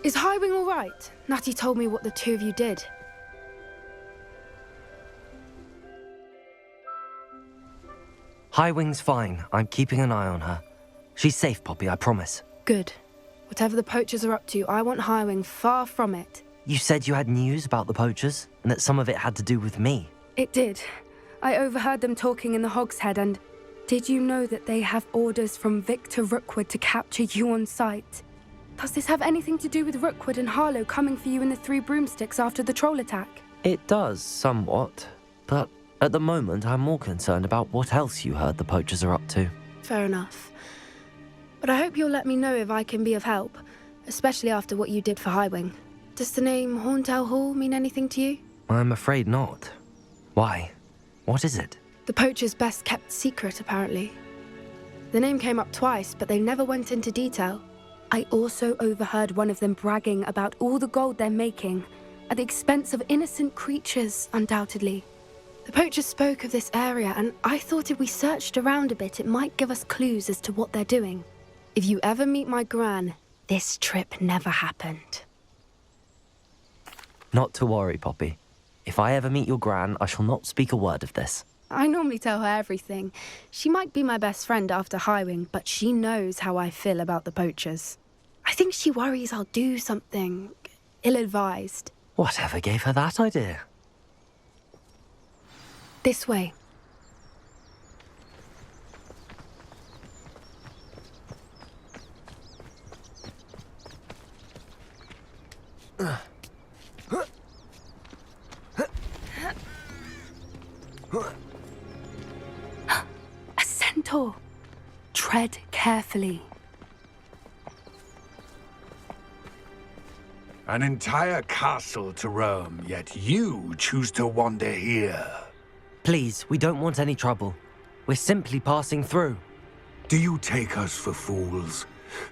Is Highwing all right? Natty told me what the two of you did. Highwing's fine. I'm keeping an eye on her. She's safe, Poppy, I promise. Good. Whatever the poachers are up to, I want Highwing far from it. You said you had news about the poachers, and that some of it had to do with me. It did. I overheard them talking in the Hogshead, and did you know that they have orders from Victor Rookwood to capture you on sight? Does this have anything to do with Rookwood and Harlow coming for you in the Three Broomsticks after the troll attack? It does, somewhat. But at the moment, I'm more concerned about what else you heard the poachers are up to. Fair enough. But I hope you'll let me know if I can be of help, especially after what you did for Highwing. Does the name Horntail Hall mean anything to you? I'm afraid not. Why? What is it? The poachers' best kept secret, apparently. The name came up twice, but they never went into detail. I also overheard one of them bragging about all the gold they're making, at the expense of innocent creatures, undoubtedly. The poachers spoke of this area, and I thought if we searched around a bit, it might give us clues as to what they're doing. If you ever meet my Gran, this trip never happened. Not to worry, Poppy. If I ever meet your Gran, I shall not speak a word of this. I normally tell her everything. She might be my best friend after Highwing, but she knows how I feel about the poachers. I think she worries I'll do something ill-advised. Whatever gave her that idea? This way. A centaur. Tread carefully. An entire castle to roam, yet you choose to wander here. Please, we don't want any trouble. We're simply passing through. Do you take us for fools?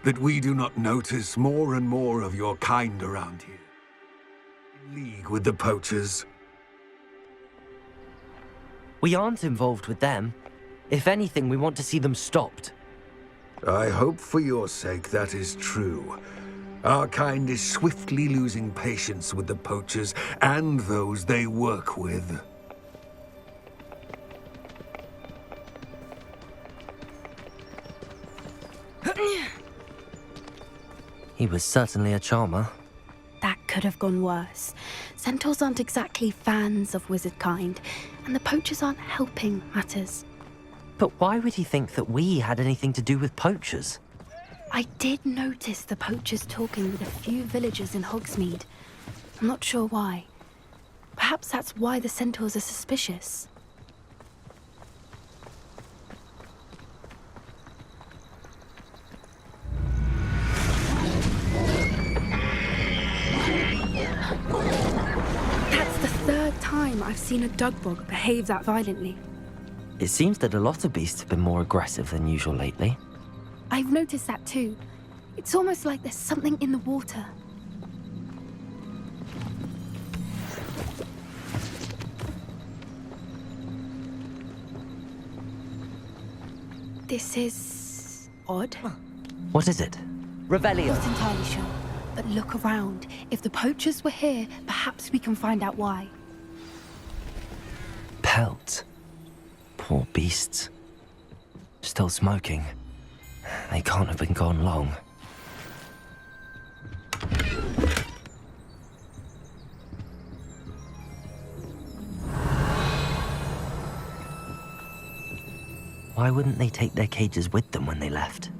That we do not notice more and more of your kind around here? In league with the poachers? We aren't involved with them. If anything, we want to see them stopped. I hope for your sake that is true. Our kind is swiftly losing patience with the poachers and those they work with. He was certainly a charmer. That could have gone worse. Centaurs aren't exactly fans of wizard kind, and the poachers aren't helping matters. But why would he think that we had anything to do with poachers? I did notice the poachers talking with a few villagers in Hogsmeade. I'm not sure why. Perhaps that's why the centaurs are suspicious. That's the third time I've seen a dugbog behave that violently. It seems that a lot of beasts have been more aggressive than usual lately. I've noticed that too. It's almost like there's something in the water. This is odd. What is it? Revelio. Not entirely sure, but look around. If the poachers were here, perhaps we can find out why. Pelt. Poor beasts. Still smoking. They can't have been gone long. Why wouldn't they take their cages with them when they left?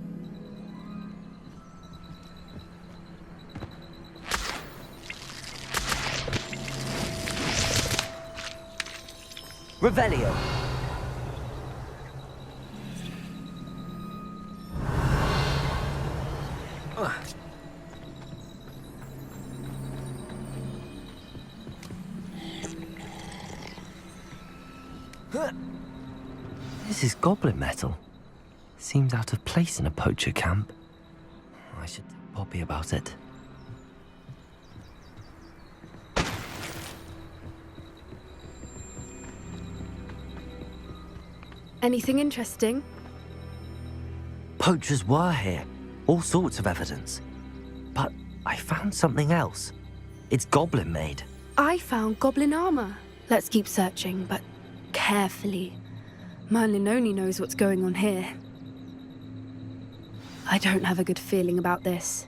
Revelio! This is goblin metal. Seems out of place in a poacher camp. I should tell Poppy about it. Anything interesting? Poachers were here. All sorts of evidence. But I found something else. It's goblin made. I found goblin armor. Let's keep searching, but carefully. Merlin only knows what's going on here. I don't have a good feeling about this.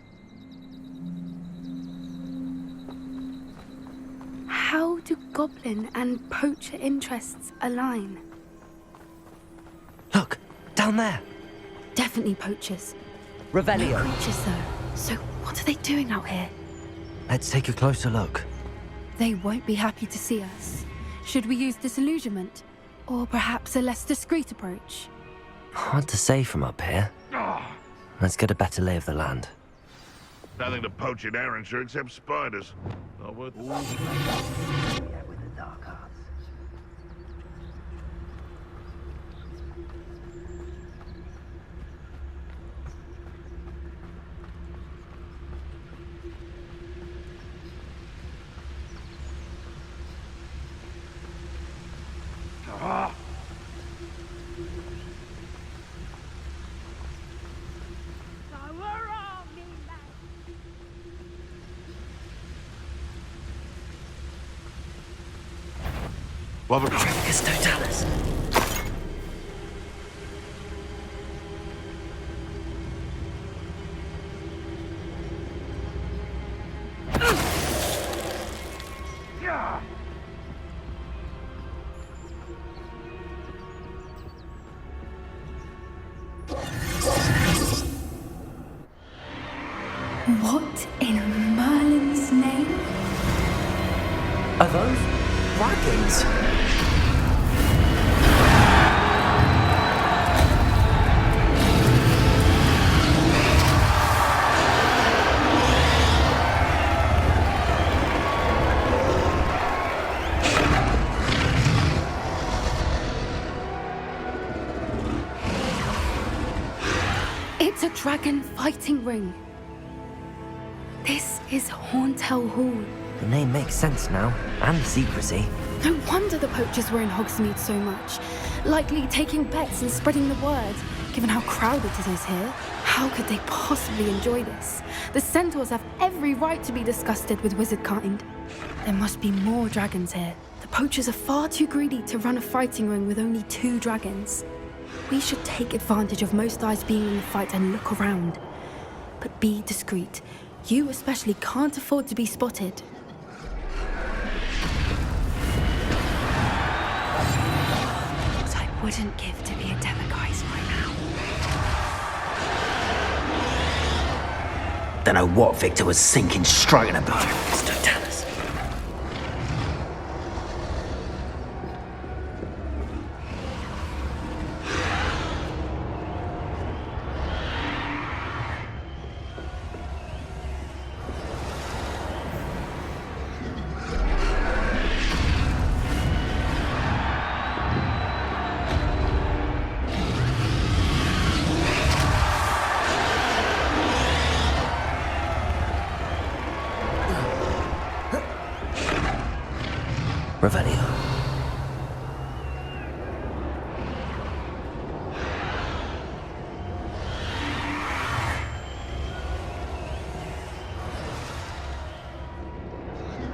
How do goblin and poacher interests align? Look, down there. Definitely poachers. Revelio. Creatures, though. So what are they doing out here? Let's take a closer look. They won't be happy to see us. Should we use disillusionment? Or perhaps a less discreet approach? Hard to say from up here. Let's get a better lay of the land. Nothing to poach in Arrynshire except spiders. Not worth with the dark arts. Tricus totalis. What in Merlin's name? Are those dragons? It's a dragon fighting ring. This is Horntail Hall. The name makes sense now, and the secrecy. No wonder the poachers were in Hogsmeade so much. Likely taking bets and spreading the word, given how crowded it is here. How could they possibly enjoy this? The centaurs have every right to be disgusted with wizard kind. There must be more dragons here. The poachers are far too greedy to run a fighting ring with only 2 dragons. We should take advantage of most eyes being in the fight and look around. But be discreet. You especially can't afford to be spotted. What I wouldn't give to be a Demiguise right now. Don't know what Victor was thinking, stroking about. Totalis. Revelio.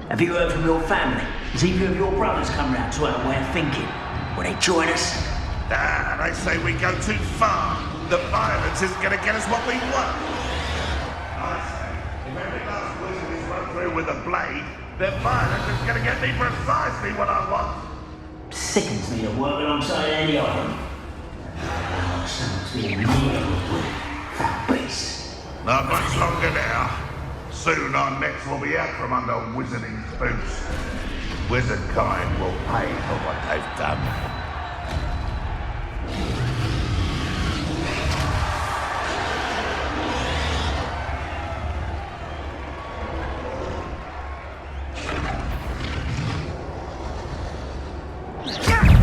Have you heard from your family? Has either of your brothers come round to our way of thinking? Will they join us? Ah, they say we go too far. The violence isn't going to get us what we want. I say, if every last wizard is run through with a blade, then violence is going to get me precisely what I want. Sickens me to work alongside any of them. Someone's being near with that beast. Not much longer now. Soon our necks will be out from under wizarding's boots. Wizard kind will pay for what they've done.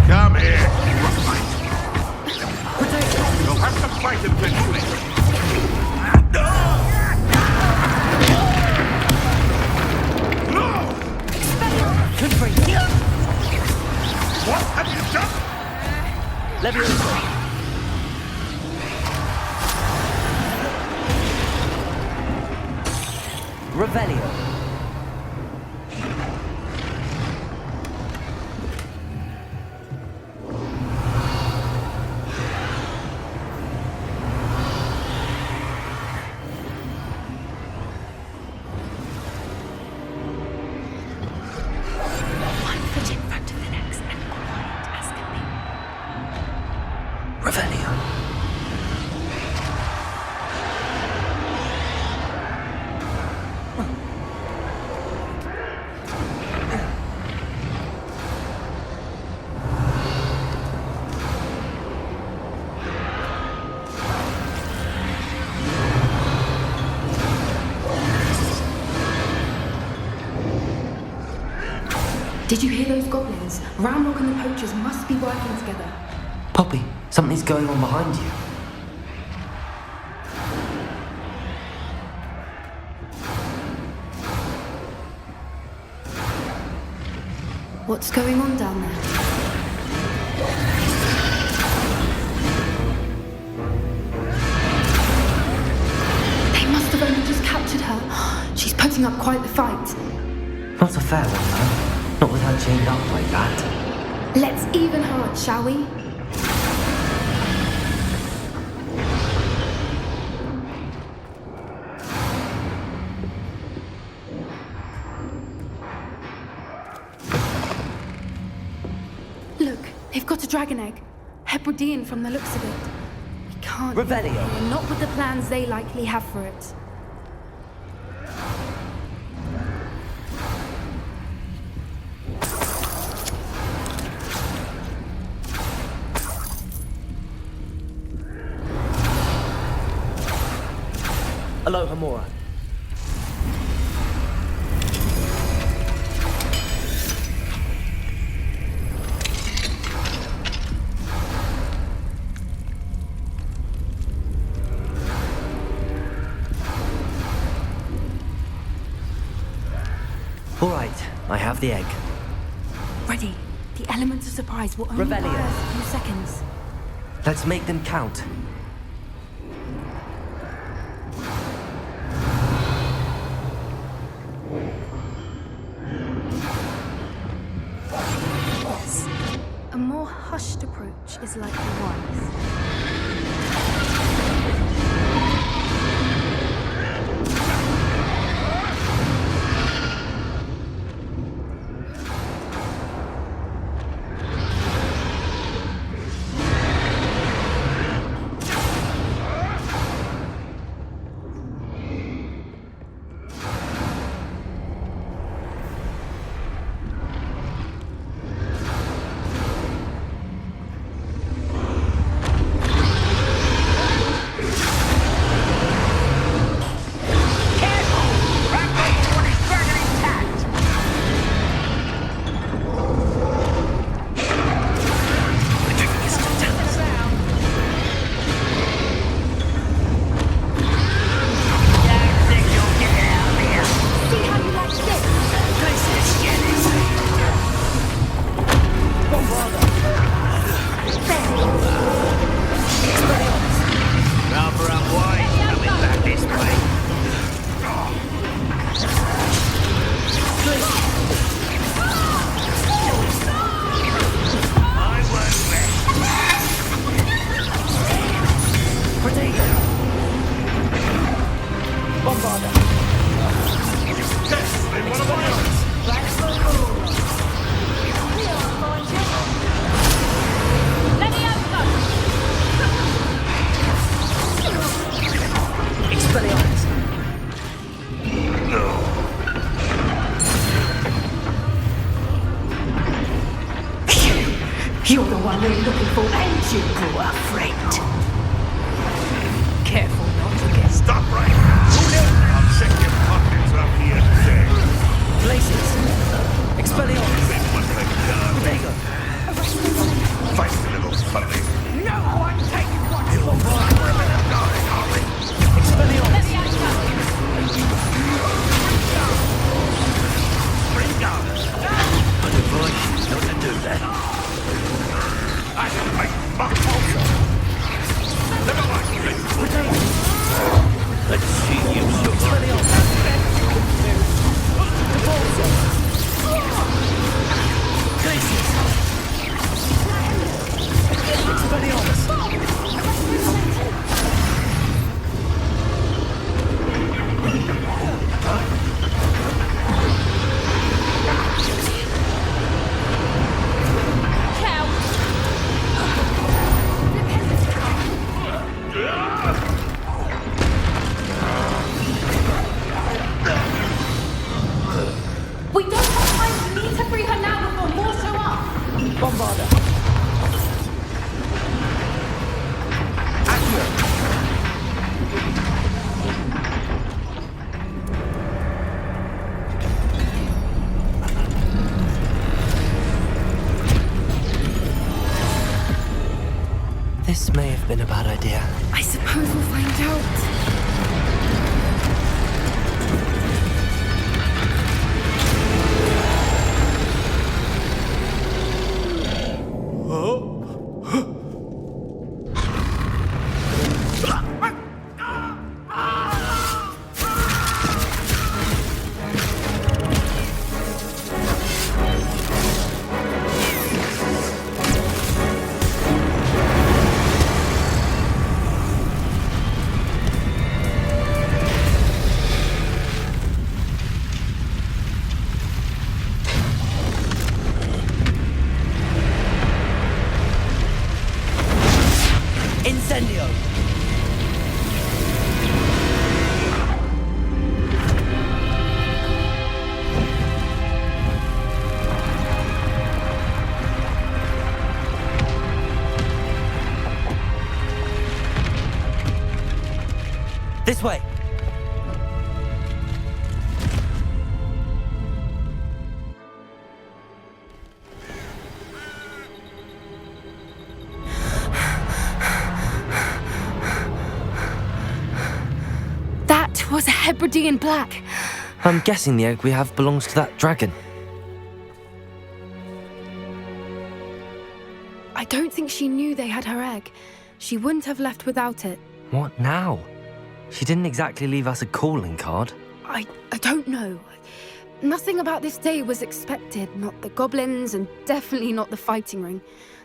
Come here, mate. You'll have to fight eventually. What have you done? Leviosa. Revelio. One foot in front of the next and quiet as can be. Revelio. Did you hear those goblins? Ramrock and the poachers must be working together. Poppy, something's going on behind you. What's going on down there? They must have only just captured her. She's putting up quite the fight. Not a fair one, though. Not with her chained up like that. Let's even hard, shall we? Look, they've got a dragon egg. Hebridean from the looks of it. We can't leave it Revelio. here, not with the plans they likely have for it. Aloha Mora. All right, I have the egg. Ready. The elements of surprise will only Revelio. buy us a few seconds. Let's make them count. Yes. A more hushed approach is likely wise. You're the one we're looking for, ain't you, poor friend? Careful not to get... Stop right now! I'll check your pockets up here today. Places. Expelliarmus. Then what they've done. Bodega. Feisty little puppy. No one taking what you want! Expelliarmus. Bring down! I'd advise you not to do that. I can make muck of you! Never mind, Let's see you survive. We don't have time. We need to free her now before more show up. Bombarder. This may have been a bad idea. I suppose we'll find out. Incendio! This way! That was a Hebridean black. I'm guessing the egg we have belongs to that dragon. I don't think she knew they had her egg. She wouldn't have left without it. What now? She didn't exactly leave us a calling card. I don't know. Nothing about this day was expected. Not the goblins, and definitely not the fighting ring.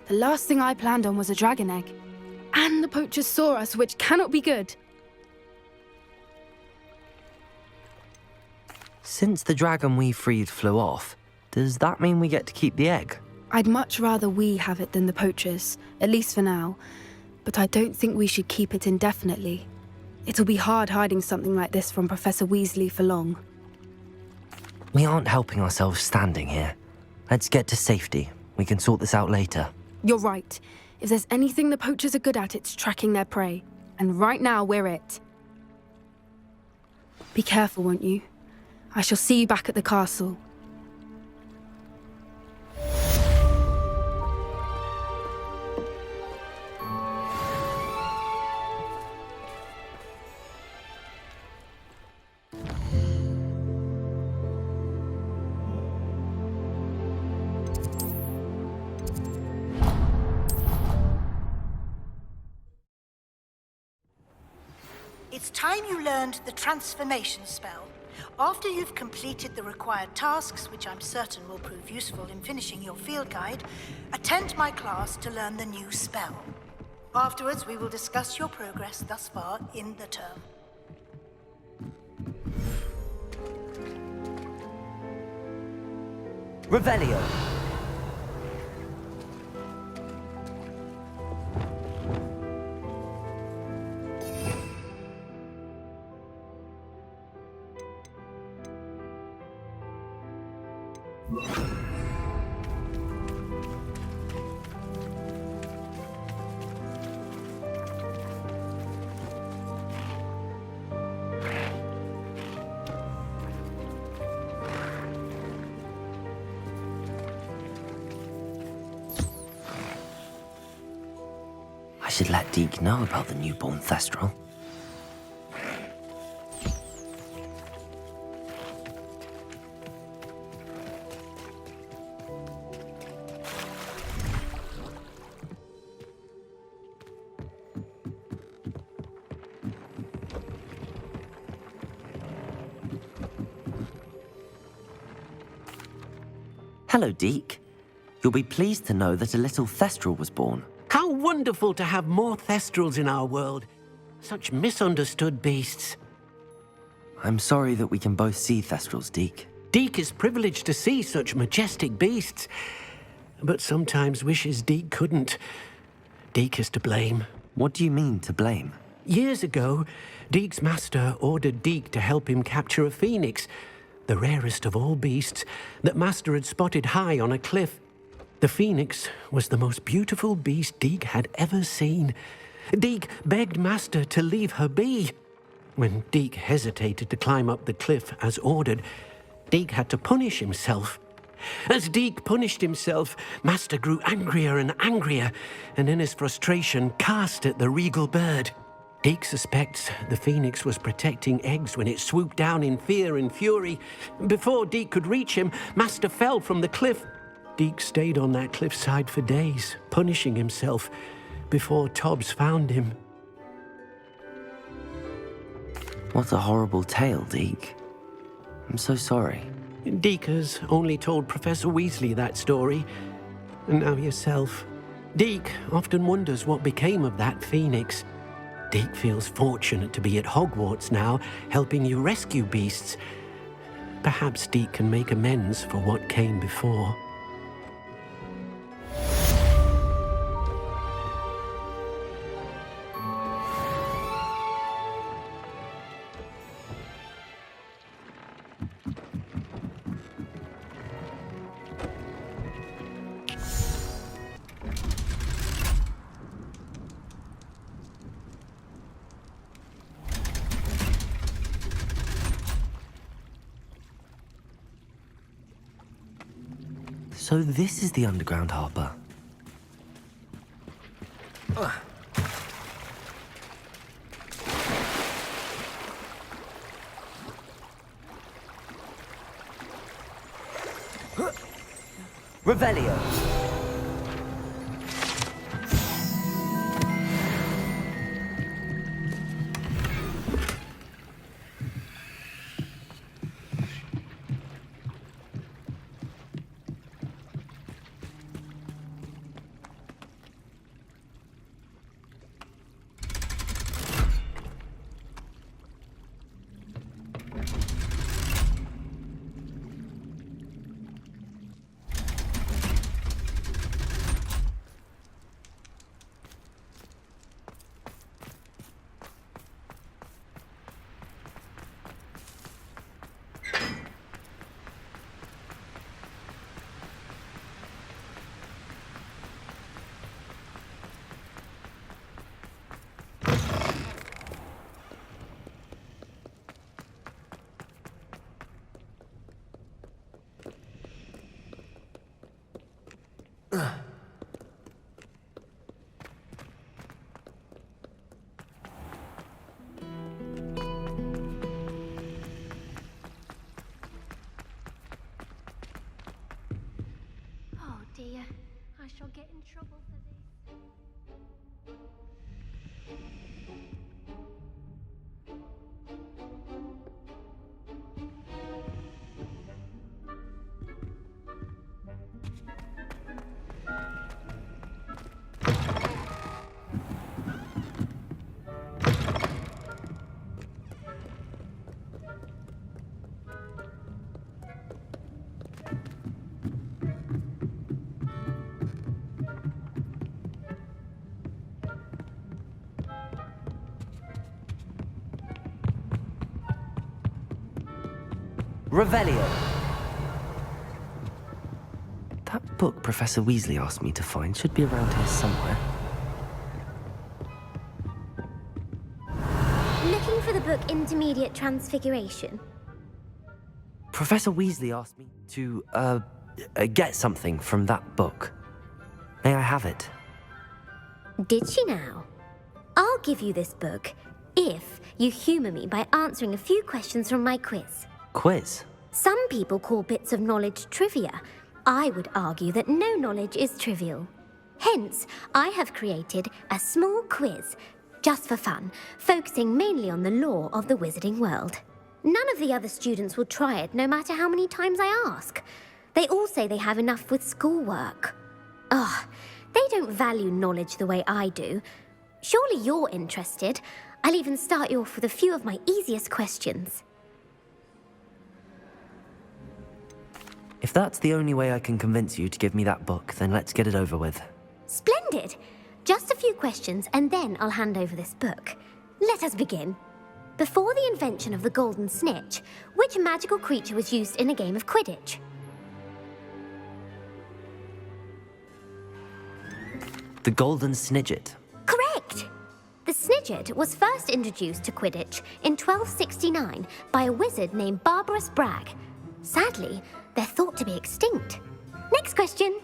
The last thing I planned on was a dragon egg. And the poachers saw us, which cannot be good. Since the dragon we freed flew off, does that mean we get to keep the egg? I'd much rather we have it than the poachers, at least for now. But I don't think we should keep it indefinitely. It'll be hard hiding something like this from Professor Weasley for long. We aren't helping ourselves standing here. Let's get to safety. We can sort this out later. You're right. If there's anything the poachers are good at, it's tracking their prey. And right now, we're it. Be careful, won't you? I shall see you back at the castle. It's time you learned the transformation spell. After you've completed the required tasks, which I'm certain will prove useful in finishing your field guide, attend my class to learn the new spell. Afterwards, we will discuss your progress thus far in the term. Revelio. I should let Deke know about the newborn Thestral. Hello, Deke. You'll be pleased to know that a little Thestral was born. How wonderful to have more Thestrals in our world. Such misunderstood beasts. I'm sorry that we can both see Thestrals, Deke. Deke is privileged to see such majestic beasts, but sometimes wishes Deke couldn't. Deke is to blame. What do you mean, to blame? Years ago, Deke's master ordered Deke to help him capture a phoenix, the rarest of all beasts, that Master had spotted high on a cliff. The phoenix was the most beautiful beast Deke had ever seen. Deke begged Master to leave her be. When Deke hesitated to climb up the cliff as ordered, Deke had to punish himself. As Deke punished himself, Master grew angrier and angrier, and in his frustration cast at the regal bird. Deke suspects the phoenix was protecting eggs when it swooped down in fear and fury. Before Deke could reach him, Master fell from the cliff. Deke stayed on that cliffside for days, punishing himself, before Tobbs found him. What a horrible tale, Deke. I'm so sorry. Deke has only told Professor Weasley that story, and now yourself. Deke often wonders what became of that phoenix. Deke feels fortunate to be at Hogwarts now, helping you rescue beasts. Perhaps Deke can make amends for what came before. So this is the underground harbour. Revelio. Oh dear, I shall get in trouble for this. Revelio. That book Professor Weasley asked me to find should be around here somewhere. Looking for the book Intermediate Transfiguration? Professor Weasley asked me to, get something from that book. May I have it? Did she now? I'll give you this book if you humour me by answering a few questions from my quiz. Quiz? Some people call bits of knowledge trivia. I would argue that no knowledge is trivial. Hence, I have created a small quiz, just for fun, focusing mainly on the lore of the wizarding world. None of the other students will try it, no matter how many times I ask. They all say they have enough with schoolwork. Ugh, They don't value knowledge the way I do. Surely you're interested. I'll even start you off with a few of my easiest questions. If that's the only way I can convince you to give me that book, then let's get it over with. Splendid! Just a few questions and then I'll hand over this book. Let us begin. Before the invention of the golden snitch, which magical creature was used in a game of Quidditch? The Golden Snidget. Correct! The Snidget was first introduced to Quidditch in 1269 by a wizard named Barbarous Bragg. Sadly, they're thought to be extinct. Next question.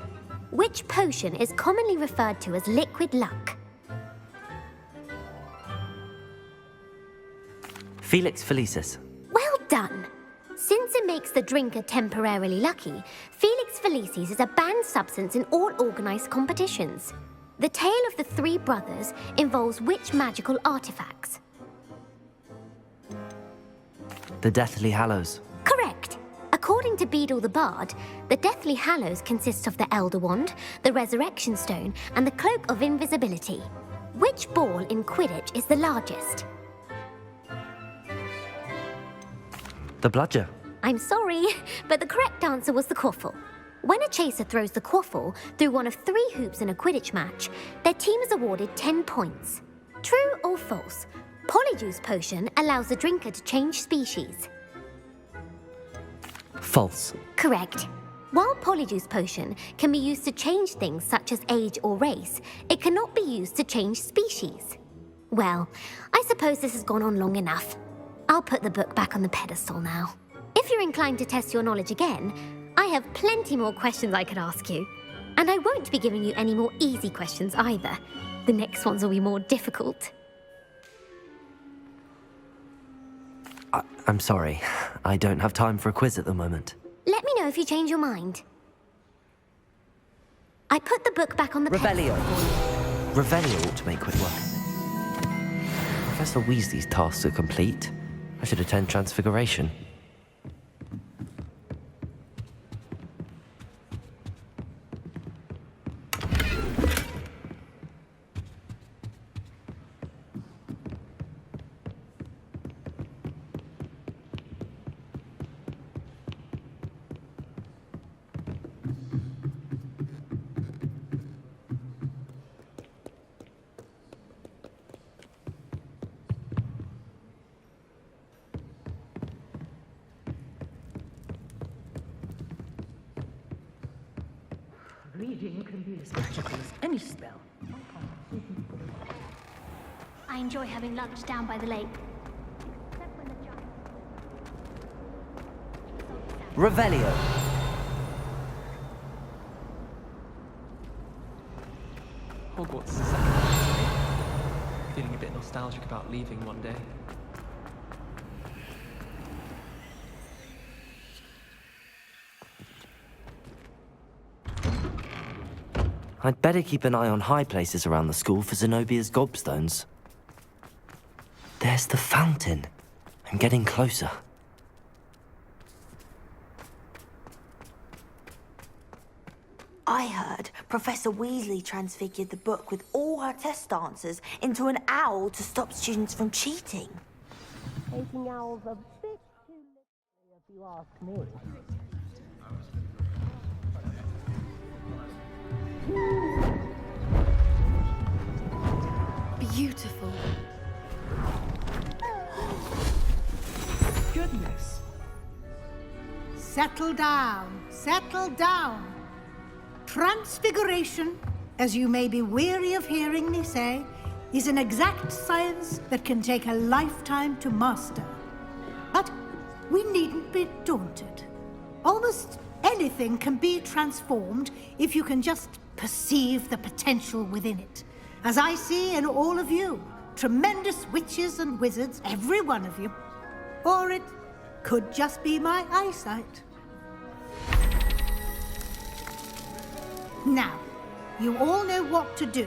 Which potion is commonly referred to as liquid luck? Felix Felicis. Well done! Since it makes the drinker temporarily lucky, Felix Felicis is a banned substance in all organized competitions. The tale of the three brothers involves which magical artifacts? The Deathly Hallows. Correct! According to Beadle the Bard, the Deathly Hallows consists of the Elder Wand, the Resurrection Stone, and the Cloak of Invisibility. Which ball in Quidditch is the largest? The Bludger. I'm sorry, but the correct answer was the quaffle. When a chaser throws the quaffle through one of 3 hoops in a Quidditch match, their team is awarded 10 points. True or false? Polyjuice Potion allows the drinker to change species. False. Correct. While Polyjuice Potion can be used to change things such as age or race, it cannot be used to change species. Well, I suppose this has gone on long enough. I'll put the book back on the pedestal now. If you're inclined to test your knowledge again, I have plenty more questions I could ask you. And I won't be giving you any more easy questions either. The next ones will be more difficult. I'm sorry. I don't have time for a quiz at the moment. Let me know if you change your mind. I put the book back on the Revelio. Revelio ought to make quick work. Professor Weasley's tasks are complete. I should attend Transfiguration. Reading can be as magical as any spell. I enjoy having lunch down by the lake. Revelio. Hogwarts is a second home to me. Feeling a bit nostalgic about leaving one day. I'd better keep an eye on high places around the school for Zenobia's gobstones. There's the fountain. I'm getting closer. I heard Professor Weasley transfigured the book with all her test answers into an owl to stop students from cheating. Taking owls a bit too literally, if you ask me. Beautiful. Goodness. Settle down, settle down. Transfiguration, as you may be weary of hearing me say, is an exact science that can take a lifetime to master. But we needn't be daunted. Almost anything can be transformed if you can just perceive the potential within it. As I see in all of you, tremendous witches and wizards, every one of you. Or it could just be my eyesight. Now, you all know what to do.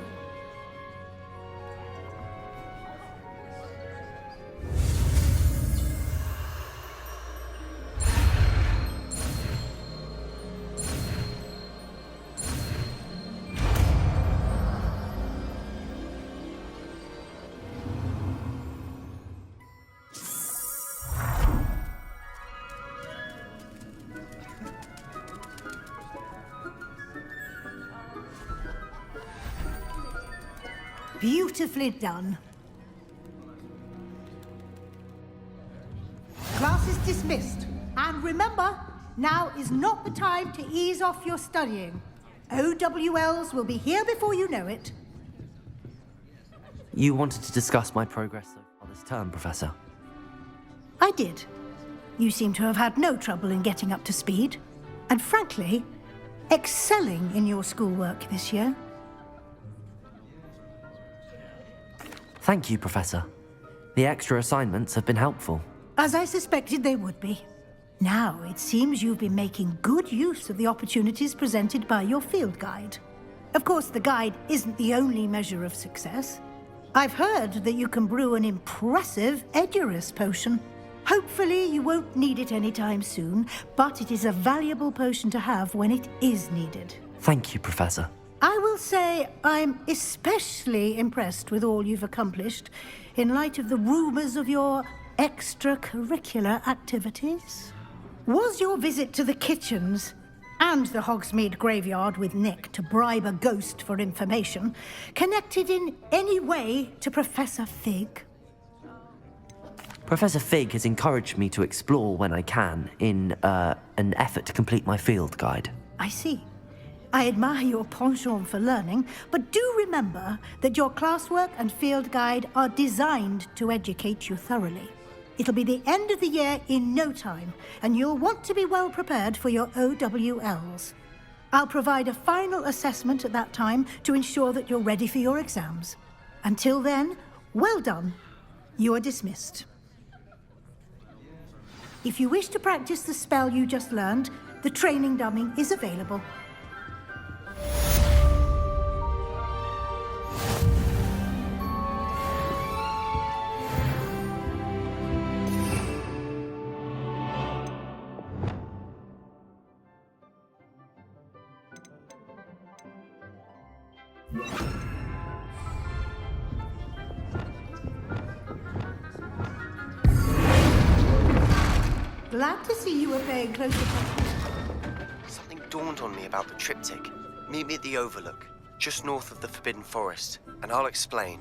Beautifully done. Class is dismissed. And remember, now is not the time to ease off your studying. OWLs will be here before you know it. You wanted to discuss my progress so far this term, Professor? I did. You seem to have had no trouble in getting up to speed. And frankly, excelling in your schoolwork this year. Thank you, Professor. The extra assignments have been helpful. As I suspected they would be. Now, it seems you've been making good use of the opportunities presented by your field guide. Of course, the guide isn't the only measure of success. I've heard that you can brew an impressive Edurus potion. Hopefully, you won't need it anytime soon, but it is a valuable potion to have when it is needed. Thank you, Professor. I will say I'm especially impressed with all you've accomplished in light of the rumors of your extracurricular activities. Was your visit to the kitchens and the Hogsmeade graveyard with Nick to bribe a ghost for information connected in any way to Professor Fig? Professor Fig has encouraged me to explore when I can in an effort to complete my field guide. I see. I admire your penchant for learning, but do remember that your classwork and field guide are designed to educate you thoroughly. It'll be the end of the year in no time, and you'll want to be well prepared for your OWLs. I'll provide a final assessment at that time to ensure that you're ready for your exams. Until then, well done. You are dismissed. If you wish to practice the spell you just learned, the training dummy is available. Glad to see you were paying close attention. Something dawned on me about the triptych. Meet me at the Overlook, just north of the Forbidden Forest, and I'll explain.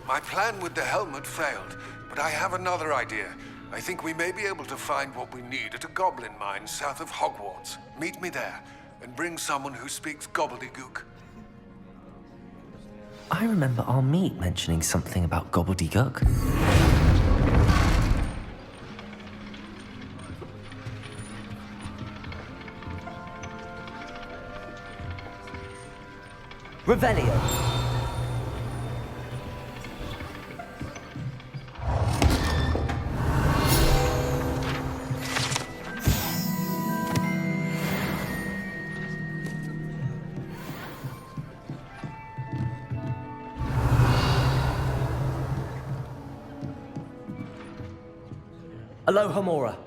My plan with the helmet failed, but I have another idea. I think we may be able to find what we need at a goblin mine south of Hogwarts. Meet me there, and bring someone who speaks gobbledygook. I remember our meet mentioning something about gobbledygook. Revelio. Alohomora.